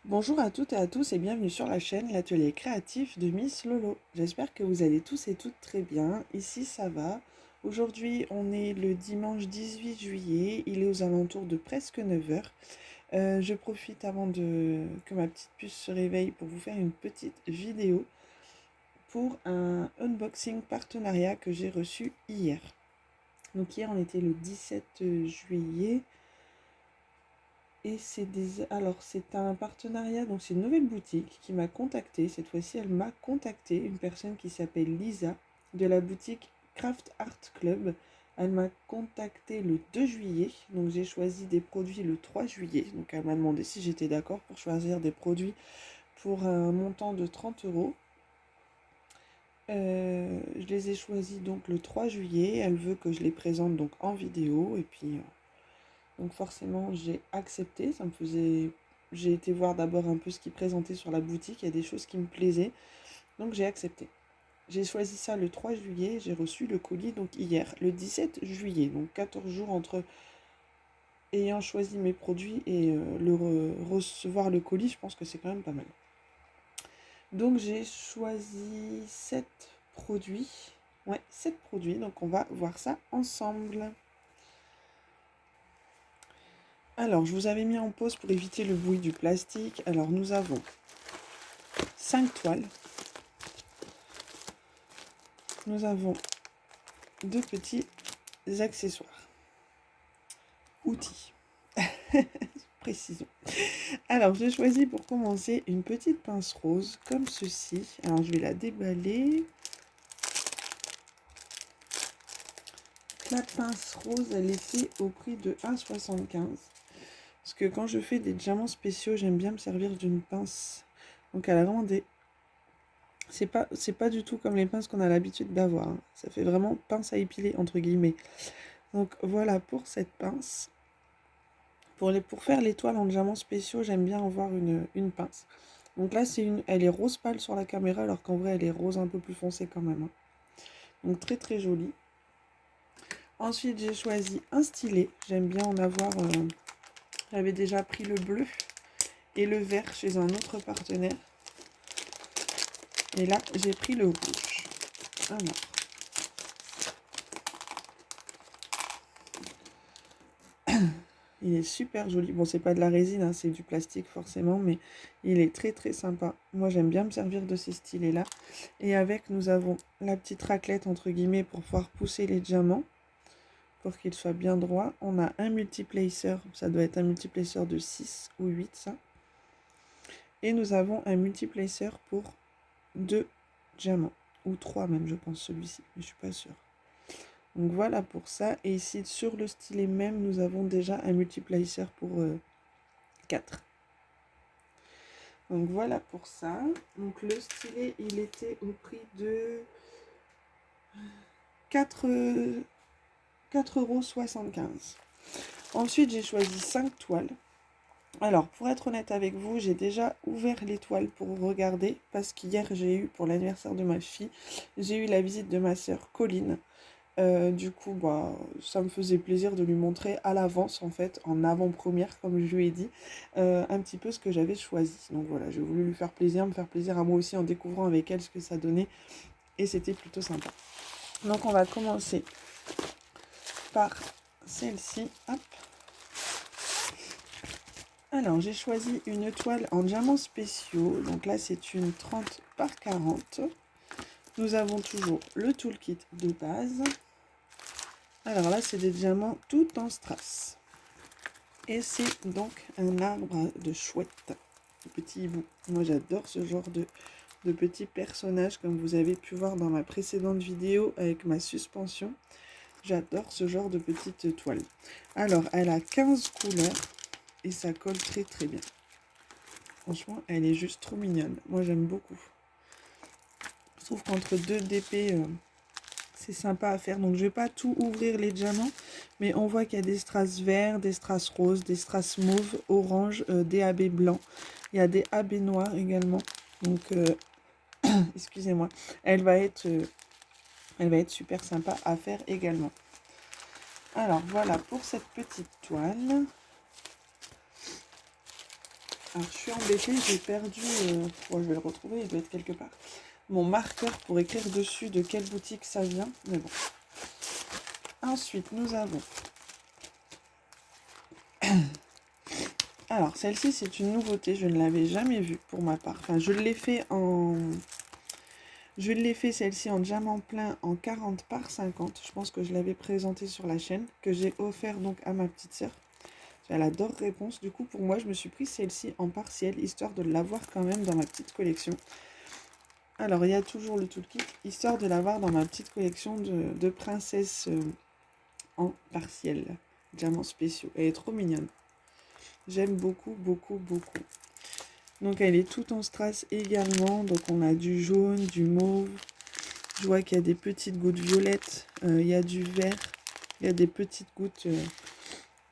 Bonjour à toutes et à tous et bienvenue sur la chaîne L'Atelier Créatif de Miss Lolo. J'espère que vous allez tous et toutes très bien. Ici ça va. Aujourd'hui on est le dimanche 18 juillet, il est aux alentours de presque 9 heures. Je profite avant que ma petite puce se réveille pour vous faire une petite vidéo pour un unboxing partenariat que j'ai reçu hier. Donc hier on était le 17 juillet. Et c'est un partenariat, donc c'est une nouvelle boutique qui m'a contacté. Cette fois-ci, elle m'a contacté, une personne qui s'appelle Lisa de la boutique Craft Art Club. Elle m'a contacté le 2 juillet, donc j'ai choisi des produits le 3 juillet. Donc elle m'a demandé si j'étais d'accord pour choisir des produits pour un montant de 30 euros. Je les ai choisis donc le 3 juillet. Elle veut que je les présente donc en vidéo et puis donc forcément, j'ai accepté. J'ai été voir d'abord un peu ce qu'ils présentaient sur la boutique. Il y a des choses qui me plaisaient. Donc j'ai accepté. J'ai choisi ça le 3 juillet. J'ai reçu le colis donc hier, le 17 juillet. Donc 14 jours entre ayant choisi mes produits et recevoir le colis. Je pense que c'est quand même pas mal. Donc j'ai choisi 7 produits. Ouais, 7 produits. Donc on va voir ça ensemble. Alors, je vous avais mis en pause pour éviter le bruit du plastique. Alors, nous avons 5 toiles. Nous avons 2 petits accessoires. Outils. Précisons. Alors, j'ai choisi pour commencer une petite pince rose comme ceci. Alors, je vais la déballer. La pince rose, elle est faite au prix de 1,75 €. Parce que quand je fais des diamants spéciaux, j'aime bien me servir d'une pince. Donc, elle a vraiment des... C'est pas du tout comme les pinces qu'on a l'habitude d'avoir. Hein. Ça fait vraiment pince à épiler, entre guillemets. Donc voilà pour cette pince. Pour faire les toiles en diamants spéciaux, j'aime bien avoir une pince. Donc là, elle est rose pâle sur la caméra, alors qu'en vrai, elle est rose un peu plus foncée quand même. Hein. Donc très très jolie. Ensuite, j'ai choisi un stylet. J'aime bien en avoir... J'avais déjà pris le bleu et le vert chez un autre partenaire. Et là, j'ai pris le rouge. Alors... Il est super joli. Bon, c'est pas de la résine, hein, c'est du plastique forcément, mais il est très très sympa. Moi, j'aime bien me servir de ces stylets-là. Et avec, nous avons la petite raclette, entre guillemets, pour pouvoir pousser les diamants, pour qu'ils soient bien droits. On a un multiplacer, ça doit être un multiplacer de 6 ou 8, ça. Et nous avons un multiplacer pour 2 diamants, ou 3 même, je pense, celui-ci, mais je suis pas sûre. Donc voilà pour ça. Et ici, sur le stylet même, nous avons déjà un multiplacer pour 4. Donc voilà pour ça. Donc le stylet, il était au prix de 4,75 €. Ensuite, j'ai choisi 5 toiles. Alors, pour être honnête avec vous, j'ai déjà ouvert les toiles pour regarder parce qu'hier, j'ai eu, pour l'anniversaire de ma fille, j'ai eu la visite de ma sœur Colline. Du coup, bah, ça me faisait plaisir de lui montrer à l'avance, en fait, en avant-première, comme je lui ai dit, un petit peu ce que j'avais choisi. Donc voilà, j'ai voulu lui faire plaisir, me faire plaisir à moi aussi en découvrant avec elle ce que ça donnait. Et c'était plutôt sympa. Donc on va commencer par celle-ci. Hop. Alors, j'ai choisi une toile en diamants spéciaux. Donc là, c'est une 30 par 40. Nous avons toujours le toolkit de base. Alors là, c'est des diamants tout en strass. Et c'est donc un arbre de chouette, de petit hibou. Moi, j'adore ce genre de petits personnages, comme vous avez pu voir dans ma précédente vidéo avec ma suspension. J'adore ce genre de petite toile. Alors, elle a 15 couleurs et ça colle très très bien. Franchement, elle est juste trop mignonne. Moi, j'aime beaucoup. Je trouve qu'entre deux DP... c'est sympa à faire. Donc, je ne vais pas tout ouvrir les diamants. Mais on voit qu'il y a des strass verts, des strass roses, des strass mauves, orange, des AB blancs. Il y a des AB noirs également. Donc, excusez-moi. Elle va être super sympa à faire également. Alors, voilà pour cette petite toile. Alors, je suis embêtée, j'ai perdu... bon, je vais le retrouver, il doit être quelque part. Mon marqueur pour écrire dessus de quelle boutique ça vient. Mais bon. Ensuite, nous avons... Alors, celle-ci, c'est une nouveauté. Je ne l'avais jamais vue pour ma part. Enfin, je l'ai fait en... Je l'ai fait celle-ci en diamant plein en 40 par 50. Je pense que je l'avais présentée sur la chaîne. Que j'ai offert donc à ma petite sœur. Elle adore Réponse. Du coup, pour moi, je me suis pris celle-ci en partiel, histoire de l'avoir quand même dans ma petite collection. Alors, il y a toujours le toolkit, histoire de l'avoir dans ma petite collection de princesses en partiel. Diamants spéciaux. Elle est trop mignonne. J'aime beaucoup, beaucoup, beaucoup. Donc, elle est toute en strass également. Donc, on a du jaune, du mauve. Je vois qu'il y a des petites gouttes violettes. Il y a du vert. Il y a des petites gouttes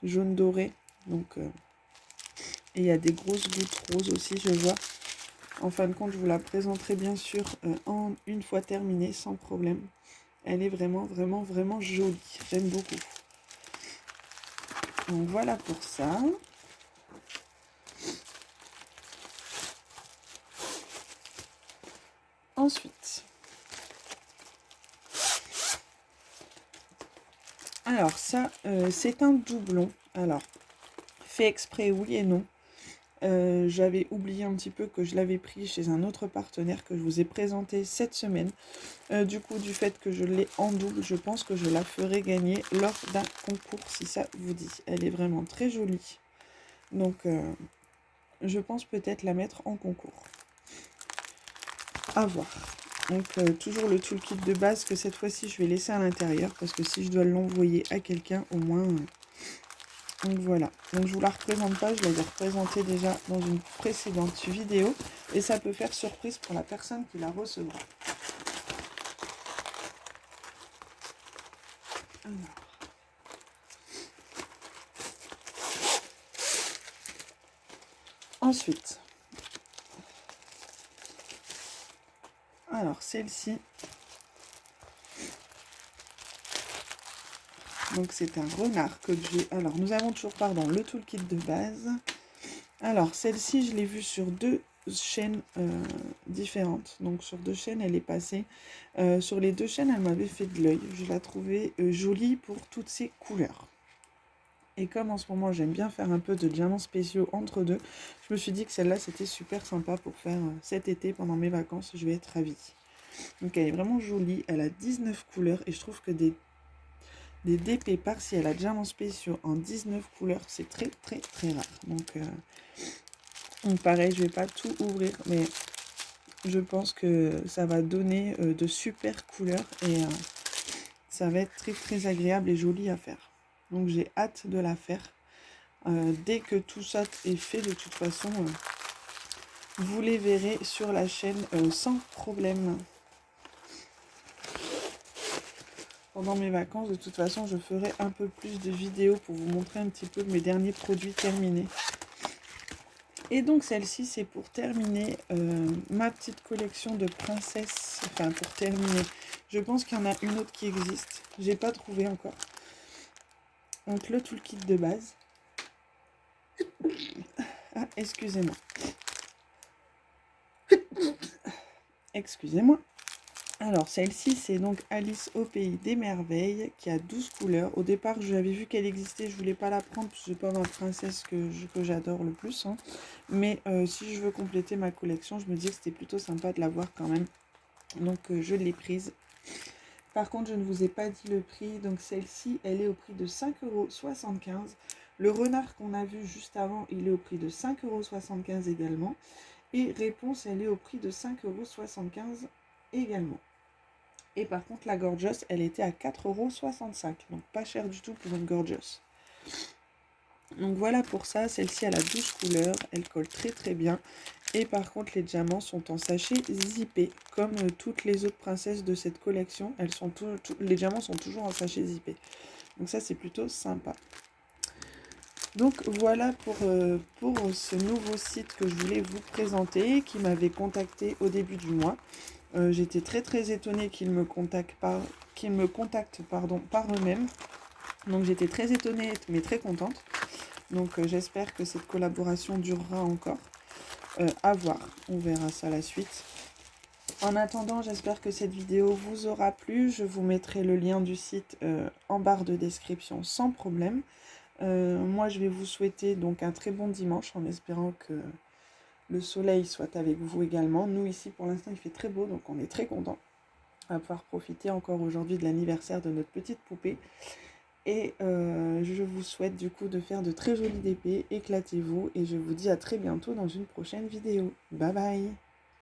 jaune doré. Donc, et il y a des grosses gouttes roses aussi, je vois. En fin de compte, je vous la présenterai bien sûr une fois terminée, sans problème. Elle est vraiment, vraiment, vraiment jolie. J'aime beaucoup. Donc voilà pour ça. Ensuite. Alors ça, c'est un doublon. Alors, fait exprès, oui et non. J'avais oublié un petit peu que je l'avais pris chez un autre partenaire que je vous ai présenté cette semaine. Du coup, du fait que je l'ai en double, je pense que je la ferai gagner lors d'un concours, si ça vous dit. Elle est vraiment très jolie. Donc, je pense peut-être la mettre en concours. À voir. Donc, toujours le toolkit de base que cette fois-ci, je vais laisser à l'intérieur. Parce que si je dois l'envoyer à quelqu'un, au moins... Donc voilà, donc je vous la représente pas, je l'avais représentée déjà dans une précédente vidéo et ça peut faire surprise pour la personne qui la recevra. Alors. Ensuite, alors celle-ci, donc c'est un renard que j'ai. Alors nous avons toujours, pardon, le toolkit de base. Alors celle-ci, je l'ai vue sur deux chaînes différentes. Donc sur deux chaînes, elle est passée. Sur les deux chaînes, elle m'avait fait de l'œil. Je la trouvais jolie pour toutes ses couleurs. Et comme en ce moment, j'aime bien faire un peu de diamants spéciaux entre deux, je me suis dit que celle-là, c'était super sympa pour faire cet été pendant mes vacances. Je vais être ravie. Donc elle est vraiment jolie. Elle a 19 couleurs et je trouve que des DP par-ci à diamants spéciaux en 19 couleurs, c'est très très très rare. Donc pareil, je vais pas tout ouvrir, mais je pense que ça va donner de super couleurs et ça va être très très agréable et joli à faire. Donc j'ai hâte de la faire. Dès que tout ça est fait, de toute façon, vous les verrez sur la chaîne sans problème. Pendant mes vacances, de toute façon, je ferai un peu plus de vidéos pour vous montrer un petit peu mes derniers produits terminés. Et donc celle-ci, c'est pour terminer ma petite collection de princesses. Enfin, pour terminer. Je pense qu'il y en a une autre qui existe. J'ai pas trouvé encore. Donc le toolkit de base. Ah, excusez-moi. Excusez-moi. Alors, celle-ci, c'est donc Alice au Pays des Merveilles, qui a 12 couleurs. Au départ, j'avais vu qu'elle existait, je voulais pas la prendre, parce que c'est pas ma princesse que j'adore le plus. Hein. Mais si je veux compléter ma collection, je me dis que c'était plutôt sympa de l'avoir quand même. Donc, je l'ai prise. Par contre, je ne vous ai pas dit le prix. Donc, celle-ci, elle est au prix de 5,75 €. Le renard qu'on a vu juste avant, il est au prix de 5,75 € également. Et Réponse, elle est au prix de 5,75 € également. Et par contre, la Gorgeous, elle était à 4,65 €. Donc pas cher du tout pour une Gorgeous. Donc voilà pour ça. Celle-ci, elle a 12 couleurs. Elle colle très très bien. Et par contre, les diamants sont en sachet zippé. Comme toutes les autres princesses de cette collection. Les diamants sont toujours en sachet zippé. Donc ça, c'est plutôt sympa. Donc voilà pour ce nouveau site que je voulais vous présenter, qui m'avait contacté au début du mois. J'étais très très étonnée qu'ils me contactent par eux-mêmes. Donc j'étais très étonnée mais très contente. Donc j'espère que cette collaboration durera encore. À voir, on verra ça la suite. En attendant, j'espère que cette vidéo vous aura plu. Je vous mettrai le lien du site en barre de description sans problème. Moi, je vais vous souhaiter donc un très bon dimanche en espérant que le soleil soit avec vous également. Nous, ici, pour l'instant, il fait très beau, donc on est très contents. On va pouvoir profiter encore aujourd'hui de l'anniversaire de notre petite poupée. Et je vous souhaite du coup de faire de très jolies DP. Éclatez-vous et je vous dis à très bientôt dans une prochaine vidéo. Bye bye!